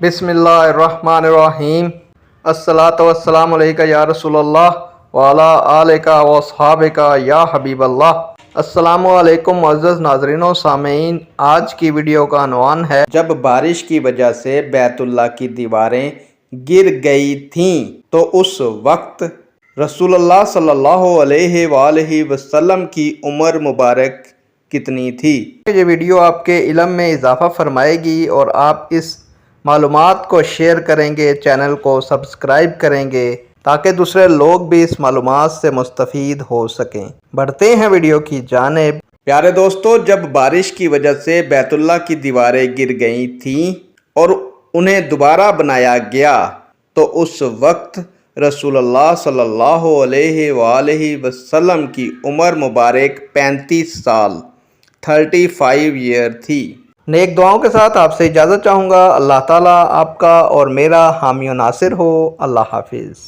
बिस्मिल्लाहिर्रहमानिर्रहीम। अस्सलातु वस्सलामु अलैका या रसूलल्लाह व अला आलिका व अस्हाबिका या हबीबल्लाह। अस्सलामु अलैकुम मुअज़्ज़ज़ नाज़रीन व सामीन। आज की वीडियो का अनवान है जब बारिश की वजह से बैतुल्लाह की दीवारें गिर गई थीं तो उस वक्त रसूलुल्लाह सल्लल्लाहु अलैहि वसल्लम की उम्र मुबारक कितनी थी। ये वीडियो आपके इल्म में इजाफ़ा फरमाएगी और आप इस मालूमात को शेयर करेंगे, चैनल को सब्सक्राइब करेंगे ताकि दूसरे लोग भी इस मालूमात से मुस्तफ़ीद हो सकें। बढ़ते हैं वीडियो की जानिब। प्यारे दोस्तों, जब बारिश की वजह से बैतुल्लाह की दीवारें गिर गई थीं और उन्हें दोबारा बनाया गया तो उस वक्त रसूलुल्लाह सल्लल्लाहु अलैहि वसल्लम की उम्र मुबारक 35 साल 35 ईयर थी। नेक दुआओं के साथ आपसे इजाज़त चाहूँगा। अल्लाह ताला आपका और मेरा हामी और नासिर हो। अल्लाह हाफिज़।